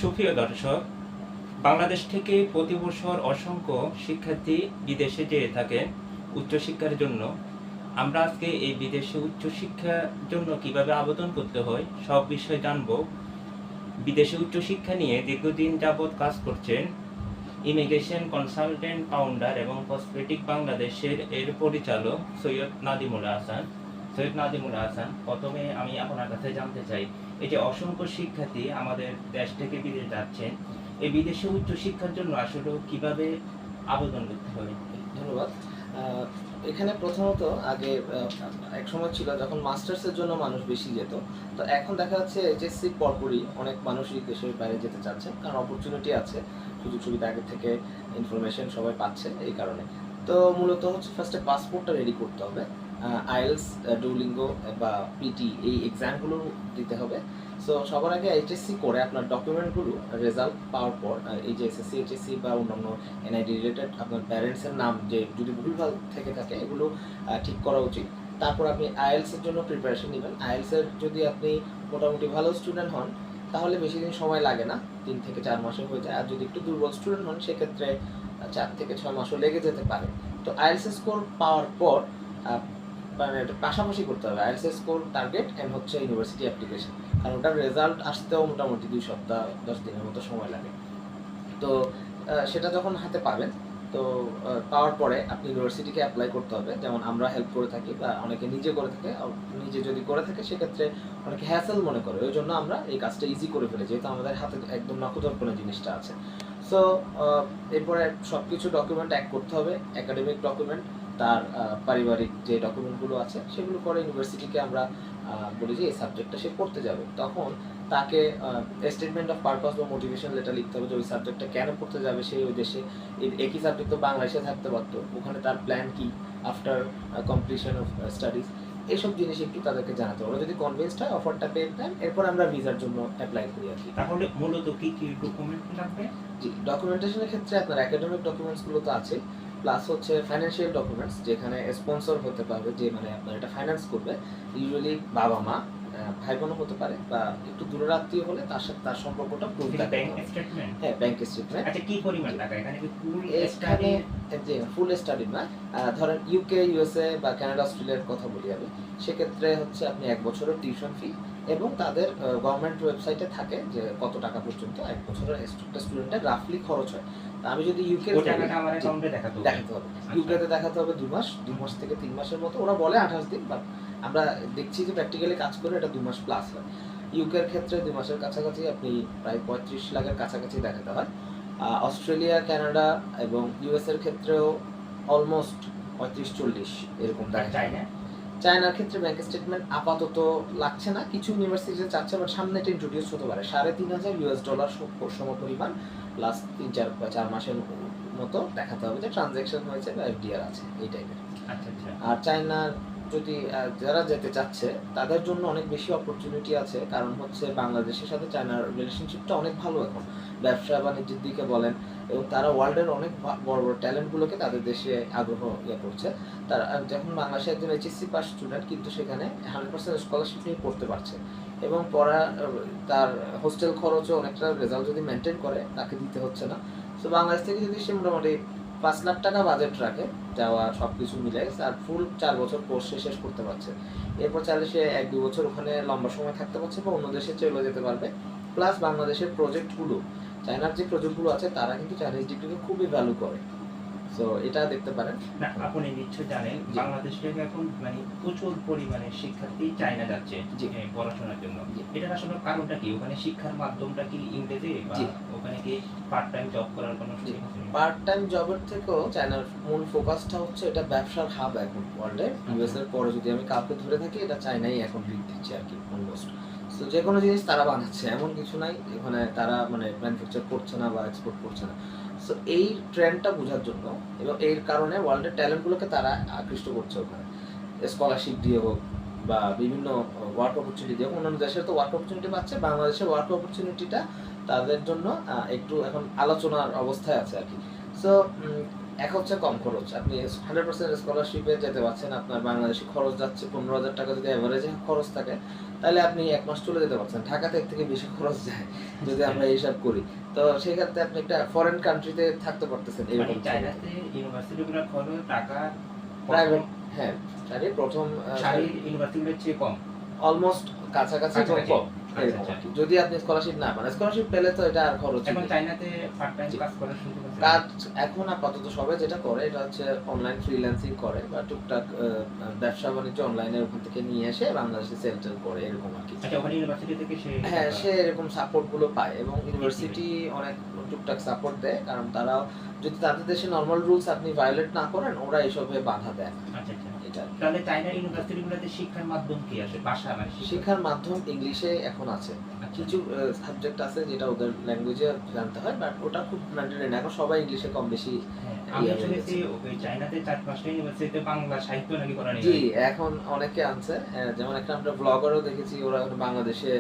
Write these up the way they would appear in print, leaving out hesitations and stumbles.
সুপ্রিয় দর্শক, বাংলাদেশ থেকে প্রতি বছর অসংখ্য শিক্ষার্থী বিদেশে যেয়ে থাকেন উচ্চশিক্ষার জন্য। আমরা আজকে এই বিদেশে উচ্চশিক্ষার জন্য কিভাবে আবেদন করতে হয় সব বিষয় জানব। বিদেশে উচ্চশিক্ষা নিয়ে দীর্ঘদিন যাবৎ কাজ করছেন ইমিগ্রেশন কনসালটেন্ট ফাউন্ডার এবং প্রসপেক্টিভ বাংলাদেশের এর পরিচালক সৈয়দ নাদিমুল হাসান। প্রথমে আমি আপনার কাছে জানতে চাই, এই যে অসংখ্য শিক্ষার্থী আমাদের দেশ থেকে বিদেশে যাচ্ছেন, এই বিদেশে উচ্চশিক্ষার জন্য আসলে কিভাবে আবেদন করতে হবে? ধন্যবাদ। এখানে প্রথমত আগে এক সময় ছিল যখন মাস্টার্সের জন্য মানুষ বেশি যেত, তো এখন দেখা যাচ্ছে এইচএসসি পরপরই অনেক মানুষই দেশের বাইরে যেতে চাচ্ছে, কারণ অপরচুনিটি আছে, সুযোগ সুবিধা আগে থেকে ইনফরমেশন সবাই পাচ্ছে এই কারণে। তো মূলত হচ্ছে ফার্স্টে পাসপোর্টটা রেডি করতে হবে, আইএলস, ডুওলিঙ্গো বা পিটি এই এক্সামগুলো দিতে হবে। সো সবার আগে এইচএসসি করে আপনার ডকুমেন্টগুলো রেজাল্ট পাওয়ার পর, এই যে এসএসসি এইচএসসি বা অন্যান্য এনআইডি রিলেটেড আপনার প্যারেন্টসের নাম যে যদি ভুলভাল থেকে থাকে এগুলো ঠিক করা উচিত। তারপর আপনি আইএলসের জন্য প্রিপারেশন নেবেন। আইএলসের যদি আপনি মোটামুটি ভালো স্টুডেন্ট হন তাহলে বেশি দিন সময় লাগে না, 3 থেকে 4 মাসে হয়ে যায়। আর যদি একটু দুর্বল স্টুডেন্ট হন সেক্ষেত্রে 4 থেকে 6 মাসও লেগে যেতে পারে। তো আইএলস স্কোর পাওয়ার পর মানে এটা পাশাপাশি করতে হবে, আইএলস স্কোর টার্গেট এন্ড হচ্ছে ইউনিভার্সিটি অ্যাপ্লিকেশন, কারণ ওটার রেজাল্ট আসতেও মোটামুটি 2 সপ্তাহ 10 দিনের মতো সময় লাগে। তো সেটা যখন হাতে পাবেন, তো পাওয়ার পরে আপনি ইউনিভার্সিটিকে অ্যাপ্লাই করতে হবে, যেমন আমরা হেল্প করে থাকি বা অনেকে নিজে করে থাকে। নিজে যদি করে থাকে সেক্ষেত্রে অনেকে হ্যাসেল মনে করে, ওই জন্য আমরা এই কাজটা ইজি করে ফেলি, যেহেতু আমাদের হাতে একদম নখদর্পণে জিনিসটা আছে। সো এরপরে সব কিছু ডকুমেন্ট এক করতে হবে, একাডেমিক ডকুমেন্ট, তার পারিবারিক যে ডকুমেন্টগুলো আছে সেগুলো করে ইউনিভার্সিটিকে আমরা বলি যে এই সাবজেক্টটা সে পড়তে যাবে। তখন তাকে স্টেটমেন্ট অফ পারপাস বা মোটিভেশন লেটার লিখতে হবে যে ওই সাবজেক্টটা কেন পড়তে যাবে সে ওই দেশে। একই সাবজেক্ট তো বাংলাদেশে থাকতে পারতো, ওখানে তার প্ল্যান কি আফটার কমপ্লিশন অফ স্টাডিজ, এইসব জিনিস একটু তাদেরকে জানাতে হবে। ওরা যদি কনভিন্সড হয় অফারটা পেয়ে দেন, এরপর আমরা ভিসার জন্য অ্যাপ্লাই করি আর কি। তাহলে মূলত কি কি ডকুমেন্ট লাগবে? জি, ডকুমেন্টেশনের ক্ষেত্রে আপনার একাডেমিক ডকুমেন্টসগুলো তো আছে, প্লাস হচ্ছে ফাইন্যান্সিয়াল ডকুমেন্টস, যেখানে স্পন্সর হতে পারবে, যে মানে আপনার এটা ফাইন্যান্স করবে। ইউজুয়ালি বাবা মা, ভাই বোনও হতে পারে, বা একটু দূরের আত্মীয় হলে তার সাথে তার সম্পর্কটা প্রুফ থাকে। Bank statement? হ্যাঁ, ব্যাংক স্টেটমেন্ট। আচ্ছা, কি পরিমাণ টাকা এখানে? কি ফুল এখানে যে ফুল স্টাডি না, ধরেন ইউকে, ইউএসএ বা কানাডা, অস্ট্রেলিয়ার কথা বলি আমি, সেক্ষেত্রে হচ্ছে আপনি 1 বছরের টিউশন ফি, এবং তাদের গভর্নমেন্ট ওয়েবসাইটে থাকে যে কত টাকা পর্যন্ত 1 বছরের একটা স্টুডেন্টের রাফলি খরচ হয়। তা আমি যদি ইউকে টাকাটা আমার অ্যাকাউন্টে দেখাতে হবে, ইউকেতে দেখাতে হবে 2 মাস থেকে 3 মাসের মতো, ওরা বলে 28 দিন, বাট আমরা দেখছি যে প্র্যাকটিক্যালি কাজ করে এটা 2 মাস প্লাস হয়। ইউকের ক্ষেত্রে 2 মাসের কাছাকাছি, আপনি প্রায় 35 লাখের কাছাকাছি দেখাতে হয়। অস্ট্রেলিয়া, কানাডা এবং ইউএস এর ক্ষেত্রেও অলমোস্ট 35-40 এরকম দেখা যায়। চায়নার ক্ষেত্রে ব্যাংক স্টেটমেন্ট আপাতত লাগছে না, কিছু ইউনিভার্সিটিতে চাচ্ছে, বাট সামনে এটা ইন্ট্রোডিউস হতে পারে। $3,500 সমপরিমাণ প্লাস 3-4 মাসের মতো দেখাতে হবে যে ট্রানজ্যাকশন হয়েছে বা এফডিআর আছে, এই টাইপের। আচ্ছা আচ্ছা। আর চায়নার যদি যারা যেতে চাচ্ছে তাদের জন্য অনেক বেশি অপরচুনিটি আছে, কারণ হচ্ছে বাংলাদেশের সাথে চায়নার রিলেশনশিপটা অনেক ভালো এখন, ব্যবসা বাণিজ্যের দিকে বলেন, এবং তারা ওয়ার্ল্ডের অনেক বড় বড় ট্যালেন্টগুলোকে তাদের দেশে আগ্রহ করছে। তারা যখন বাংলাদেশে একজন এইচএসসি পাস স্টুডেন্ট কিন্তু সেখানে 100% স্কলারশিপ নিয়ে পড়তে পারছে, এবং পড়া তার হোস্টেল খরচও অনেকটা, রেজাল্ট যদি মেনটেন করে তাকে দিতে হচ্ছে না। তো বাংলাদেশ থেকে যদি সে মোটামুটি 5 লাখ টাকা বাজেট রাখে, যাওয়া সব কিছু মিলে, আর ফুল 4 বছর কোর্স শেষ করতে পারছে, এরপর চাইলে সে 1-2 বছর ওখানে লম্বা সময় থাকতে পারছে বা অন্য দেশে চলে যেতে পারবে। প্লাস বাংলাদেশের প্রজেক্টগুলো, চায়নার যে প্রজেক্টগুলো আছে তারা কিন্তু চাইনিজ ডিগ্রিকে খুবই ভ্যালু করে। সো এটা দেখতে পারেন। না, আপনি নিশ্চয় জানেন বাংলাদেশ থেকে এখন মানে প্রচুর পরিমাণে শিক্ষার্থী চায়না যাচ্ছে পড়াশোনার জন্য। এটার আসলে কারণটা কি? ওখানে শিক্ষার মাধ্যমটা কি ইংরেজি, বা ওখানে কি পার্ট টাইম জব করার কোনো সুযোগ আছে? পার্ট টাইম জবের থেকেও চায়নার মূল ফোকাসটা হচ্ছে এটা ব্যবসার হাব এখন ওয়ার্ল্ডে। ইউএস এর পরে যদি আমি কাউকে ধরে থাকি, এটা চায়নাই এখন লিড দিচ্ছে আর কি অলমোস্ট। সো যে কোনো জিনিস তারা বানাচ্ছে, এমন কিছু নাই এখানে তারা মানে ম্যানুফ্যাকচার করছে না বা এক্সপোর্ট করছে না। সো এই ট্রেন্ডটা বোঝার জন্য এবং এর কারণে ওয়ার্ল্ডের ট্যালেন্টগুলোকে তারা আকৃষ্ট করছে ওখানে, স্কলারশিপ দিয়ে হোক বা বিভিন্ন ওয়ার্ক অপরচুনিটি দিয়ে। অন্যান্য দেশের তো ওয়ার্ক অপরচুনিটি পাচ্ছে, বাংলাদেশের ওয়ার্ক অপরচুনিটিটা তাদের জন্য একটু এখন আলোচনার অবস্থায় আছে আর কি। সো এক হচ্ছে কম খরচ, আপনি 100% স্কলারশিপে যেতে পারছেন, আপনার বাংলাদেশি খরচ যাচ্ছে 15,000 টাকা যদি অ্যাভারেজে খরচ থাকে, তাহলে আপনি 1 মাস চলে যেতে পারছেন। ঢাকাতে এর থেকে বেশি খরচ যায় যদি আমরা হিসাব করি। তো সেই ক্ষেত্রে আপনি একটা ফরেন কান্ট্রিতে থাকতে পারতেছেন মানে এরকম চায়নাতে ইউনিভার্সিটিগুলোর খরচ টাকা প্রাইভেট, হ্যাঁ, সারি প্রথম শাহী ইউনিভার্সিটিগুলোর চেয়ে কম। অলমোস্ট কাছাকাছি এবং কাছাকাছি। কম আচ্ছা, এরকম আচ্ছা। আর কি। যদি আপনি স্কলারশিপ না পান, স্কলারশিপ পেলে তো এটা আর খরচ এখন চায়নাতে পার্ট টাইম জি। কাজ করার সুযোগ আছে? কাজ এখন আপাতত সবাই যেটা করে এটা হচ্ছে অনলাইন ফ্রিল্যান্সিং করে বা টুকটাক ব্যবসা বাণিজ্য অনলাইনে ওখান থেকে নিয়ে এসে বাংলাদেশে সেল টেল করে এরকম আর কি। আচ্ছা, ওখানে ইউনিভার্সিটি থেকে সে হ্যাঁ, সে এরকম সাপোর্ট গুলো পায় এবং ইউনিভার্সিটি অনেক টুকটাক সাপোর্ট দেয়, কারণ তারা যদি তাদের দেশে নরমাল রুলস আপনি ভায়োলেট না করেন, ওরা এসবে বাধা দেয় না। আচ্ছা, আচ্ছা। এটা তাহলে চায়নার ইউনিভার্সিটিগুলোতে শিক্ষার মাধ্যম কি আসে? ভাষা মানে শিক্ষার মাধ্যম ইংলিশে এখন আছে। কিছু সাবজেক্ট আছে যেটা ওদের ল্যাঙ্গুয়েজে জানতে হয়, বাট ওটা খুব ম্যান্ডেটরি না, এখন সবাই ইংলিশে কম বেশি। হ্যাঁ, আমি শুনেছি ওই চায়নাতে 4-5টা ইউনিভার্সিটিতে বাংলা সাহিত্য নাকি পড়ানো জি, হয়। এখন অনেকে আনছে, যেমন একটা আমরা ব্লগারও দেখেছি, ওরা এখন বাংলাদেশে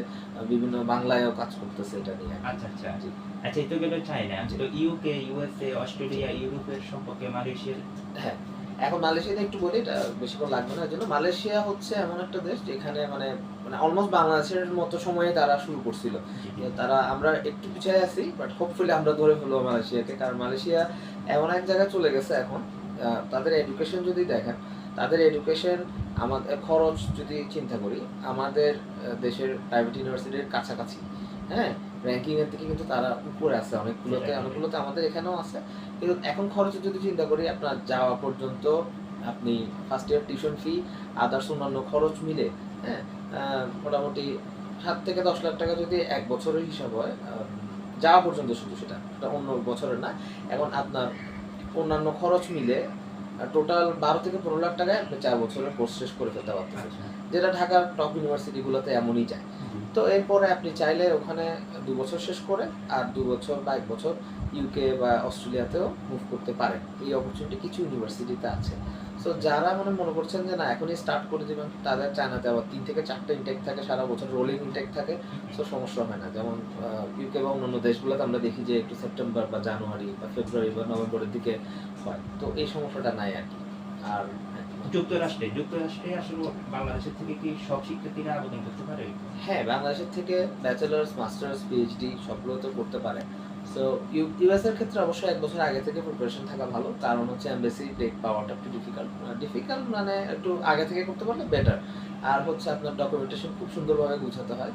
বিভিন্ন বাংলায়ও কাজ করতেছে এটা নিয়ে। আচ্ছা, আচ্ছা। জি। আচ্ছা, এই তো গেল চায়না। জি। তো ইউকে, ইউএসএ, অস্ট্রেলিয়া, ইউরোপের সম্পর্কে মালয়েশিয়ার হ্যাঁ, এখন মালয়েশিয়াতে একটু বলি, এটা বেশিক্ষণ লাগবে না। এর জন্য মালয়েশিয়া হচ্ছে এমন একটা দেশ যেখানে মানে মানে অলমোস্ট বাংলাদেশের মতো সময়ে তারা শুরু করছিল। তারা আমরা একটু পিছিয়ে আছি, বাট হোপফুলি আমরা ধরে ফেলবো মালয়েশিয়াকে, কারণ মালয়েশিয়া এমন এক জায়গায় চলে গেছে এখন। তাদের এডুকেশন যদি দেখেন, তাদের এডুকেশন আমাদের খরচ যদি চিন্তা করি, আমাদের দেশের প্রাইভেট ইউনিভার্সিটির কাছাকাছি, হ্যাঁ, র্যাঙ্কিং এর দিকে কিন্তু তারা উপরে আছে অনেকগুলোতে, অনেকগুলোতে আমাদের এখানেও আছে। কিন্তু এখন খরচের যদি চিন্তা করি, আপনার যাওয়া পর্যন্ত আপনি first year tuition fee, others অন্যান্য খরচ মিলে, হ্যাঁ, মোটামুটি 7 থেকে 10 লাখ টাকা যদি এক বছরের হিসাব হয়, যাওয়া পর্যন্ত শুধু, সেটা অন্য বছরের না। এখন আপনার অন্যান্য খরচ মিলে টোটাল 12 থেকে 15 লাখ টাকায় আপনি 4 বছরের কোর্স শেষ করে ফেলতে পারতেছেন, যেটা ঢাকার টপ ইউনিভার্সিটিগুলোতে এমনই যায়। তো এরপরে আপনি চাইলে ওখানে 2 বছর শেষ করে আর 2 বছর বা 1 বছর ইউকে বা অস্ট্রেলিয়াতেও মুভ করতে পারেন। এই অপরচুনিটি কিছু ইউনিভার্সিটিতে আছে। সো যারা মনে করছেন যে না এখনই স্টার্ট করে দিবেন, তাদের চায়নাতে আবার 3 থেকে 4টা ইনটেক থাকে, সারা বছর রোলিং ইনটেক থাকে, সো সমস্যা হয় না। যেমন ইউকে বা অন্যান্য দেশগুলোতে আমরা দেখি যে একটু সেপ্টেম্বর বা জানুয়ারি বা ফেব্রুয়ারি বা নভেম্বরের দিকে হয়। তো এই সমস্যাটা নাই আর কি। আর যুক্তরাষ্ট্রে আসলে বাংলাদেশের থেকে কি সব শিক্ষার্থীরা আবেদন করতে পারে? হ্যাঁ, বাংলাদেশের থেকে ব্যাচেলার্স, মাস্টার্স, পিএইচডি সবগুলোতে করতে পারে। সো ইউএস এর ক্ষেত্রে অবশ্যই 1 বছর আগে থেকে প্রিপারেশন থাকা ভালো, কারণ হচ্ছে এমবাসি ডেট পাওয়াটা একটু ডিফিকাল্ট। ডিফিকাল্ট মানে একটু আগে থেকে করতে পারলে বেটার। আর হচ্ছে আপনার ডকুমেন্টেশন খুব সুন্দরভাবে গুছাতে হয়।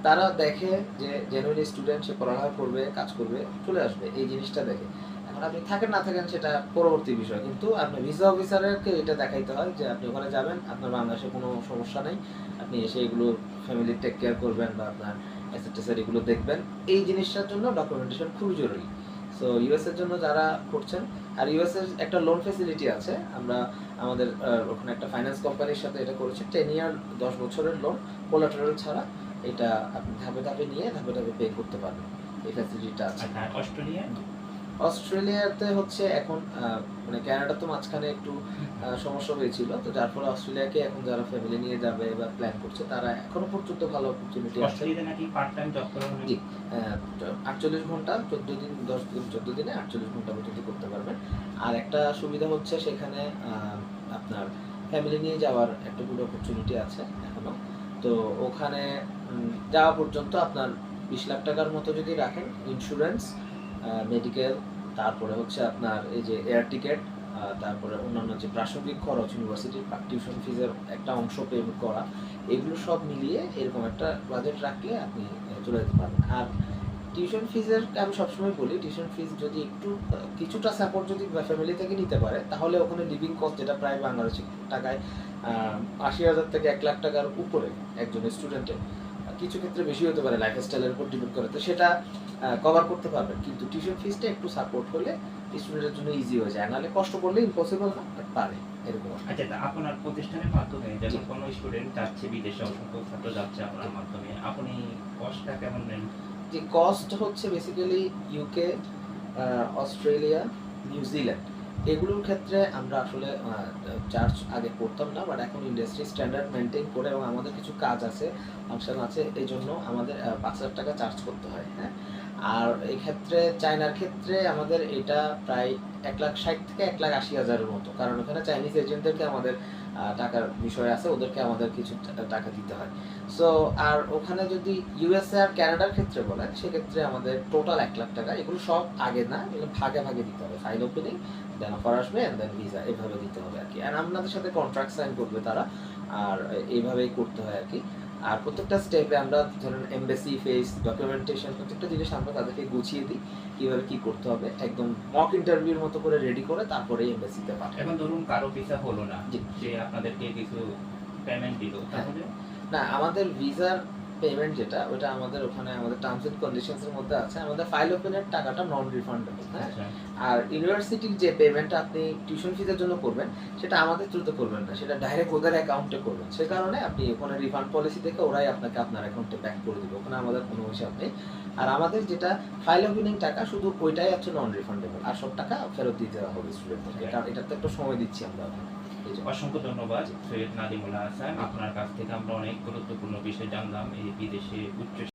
তারা দেখে যে জেনুইন স্টুডেন্ট, সে পড়ালেখা করবে, কাজ করবে, চলে আসবে, এই জিনিসটা দেখে। এখন আপনি থাকেন না থাকেন সেটা পরবর্তী বিষয়, কিন্তু আপনার ভিসা অফিসারকে এটা দেখাইতে হয় যে আপনি ওখানে যাবেন, আপনার বাংলাদেশে কোনো সমস্যা নেই, আপনি এসে এগুলো ফ্যামিলি টেক কেয়ার করবেন বা আপনার অ্যাসেট এগুলো দেখবেন। এই জিনিসটার জন্য ডকুমেন্টেশন খুবই জরুরি। সো ইউএস এর জন্য যারা করছেন, আর ইউএস এর একটা লোন ফেসিলিটি আছে, আমরা আমাদের ওখানে একটা ফাইন্যান্স কোম্পানির সাথে এটা করেছি, 10 ইয়ার 10 বছরের লোন কোলাটারাল ছাড়া, এটা আপনি ধাপে ধাপে নিয়ে ধাপে ধাপে পে করতে পারবেন, এই ফ্যাসিলিটিটা আছে। আর অস্ট্রেলিয়া? অস্ট্রেলিয়াতে হচ্ছে এখন মানে ক্যানাডা তো মাঝখানে একটু সমস্যা হয়েছিল, তো যার ফলে অস্ট্রেলিয়াকে এখন যারা ফ্যামিলি নিয়ে যাবে বা প্ল্যান করছে, তারা এখনো পর্যন্ত ভালো অপরচুনিটি আছে। অস্ট্রেলিয়াতে নাকি পার্ট টাইম জব করা হয়? জি, 48 ঘন্টা, 14 দিন, 10 দিন, 14 দিনে 48 ঘন্টা পর্যন্ত করতে পারবেন। আর একটা সুবিধা হচ্ছে সেখানে আপনার ফ্যামিলি নিয়ে যাওয়ার একটা গুড অপরচুনিটি আছে এখনো। তো ওখানে যাওয়া পর্যন্ত আপনার 20 লাখ টাকার মতো যদি রাখেন, ইন্স্যুরেন্স, মেডিকেল, তারপরে হচ্ছে আপনার এই যে এয়ার টিকেট, তারপরে অন্যান্য যে প্রাসঙ্গিক খরচ, ইউনিভার্সিটির টিউশন ফিজের একটা অংশ পে করা, এগুলো সব মিলিয়ে এরকম একটা বাজেট রাখলে আপনি চলে যেতে পারবেন। আর টিউশন ফিজের আমি সবসময় বলি, টিউশন ফিজ যদি একটু কিছুটা সাপোর্ট যদি ফ্যামিলি থেকে নিতে পারে, তাহলে ওখানে লিভিং কস্ট, যেটা প্রায় বাংলাদেশি টাকায় 80,000 থেকে 1 লাখ টাকার উপরে একজন স্টুডেন্টের, কিছু ক্ষেত্রে বেশি হতে পারে, লাইফস্টাইলের উপর ডিপেন্ড করে, তো সেটা কভার করতে পারবেন। কিন্তু টিউশন ফিজটা একটু সাপোর্ট হলে স্টুডেন্টের জন্য ইজি হয়ে যায়, নাহলে কষ্ট করলে ইম্পসিবল না, বাট পারে এরকম। আচ্ছা, তা আপনার প্রতিষ্ঠানের মাধ্যমে যেমন কোনো স্টুডেন্ট যাচ্ছে বিদেশে, অসংখ্য ছাত্র যাচ্ছে আপনার মাধ্যমে, আপনি কস্টটা কেমন নেন? যে কস্ট হচ্ছে বেসিক্যালি ইউকে, অস্ট্রেলিয়া, নিউজিল্যান্ড, এগুলোর ক্ষেত্রে আমরা আসলে চার্জ আগে করতাম না, বাট এখন ইন্ডাস্ট্রি স্ট্যান্ডার্ড মেনটেন করে এবং আমাদের কিছু কাজ আছে, ফাংশন আছে, এই জন্য আমাদের 5,000 টাকা চার্জ করতে হয়। হ্যাঁ, আর এই ক্ষেত্রে চায়নার ক্ষেত্রে আমাদের এটা প্রায় 1,60,000 থেকে 1,80,000-এর মতো, কারণ ওখানে চাইনিজ এজেন্টদেরকে আমাদের টাকার বিষয় আছে, ওদেরকে আমাদের কিছু টাকা দিতে হয়। সো আর ওখানে যদি ইউএসএ আর কানাডার ক্ষেত্রে বলেন, সেক্ষেত্রে আমাদের টোটাল 1,00,000 টাকা, এগুলো সব আগে না, এগুলো ভাগে ভাগে দিতে হবে। ফাইল ওপেনিং, দেন অফার আসবে, এন্ড দেন ভিসা, এভাবে দিতে হবে আর কি। আর আপনাদের সাথে কন্ট্রাক্ট সাইন করবে তারা, আর এইভাবেই করতে হয় আর কি। আর প্রত্যেকটা স্টেপে আমরা ধরুন এমবেসি ফেস, ডকুমেন্টেশন, প্রত্যেকটা জিনিস আমরা তাদেরকে গুছিয়ে দিই কিভাবে কি করতে হবে, একদম মক ইন্টারভিউর মতো করে রেডি করে তারপরে এমবেসিতে পাঠাই। এখন ধরুন কারো ভিসা হলো না, জি। যে আপনাদেরকে কিছু পেমেন্ট দিল, হ্যাঁ। তাহলে না, আমাদের ভিসার পেমেন্ট যেটা, ওটা আমাদের ওখানে আমাদের টার্মস এন্ড কন্ডিশনস এর মধ্যে আছে। আমাদের ফাইল ওপেনের টাকাটা নন রিফান্ডেবল, হ্যাঁ। আচ্ছা, আর ইউনিভার্সিটির যে পেমেন্টটা আপনি টিউশন ফিজের জন্য করবেন, সেটা আমাদের থ্রুতে করবেন না, সেটা ডাইরেক্ট ওদের অ্যাকাউন্টে করবেন। সে কারণে আপনি ওখানে রিফান্ড পলিসি দেখে ওরাই আপনাকে আপনার অ্যাকাউন্টে ব্যাক করে দিবে, ওখানে আমাদের কোনো হিসাব নেই। আর আমাদের যেটা ফাইল ওপেনিং টাকা, শুধু ওইটাই হচ্ছে নন রিফান্ডেবল, আর সব টাকা ফেরত দিতে হবে স্টুডেন্টদেরকে, কারণ এটাতে একটু সময় দিচ্ছি আমরা এখন। এই জন্য। অসংখ্য ধন্যবাদ সৈয়দ নাদিমুল হাসান। আপনার কাছ থেকে আমরা অনেক গুরুত্বপূর্ণ বিষয় জানলাম এই বিদেশে উচ্চ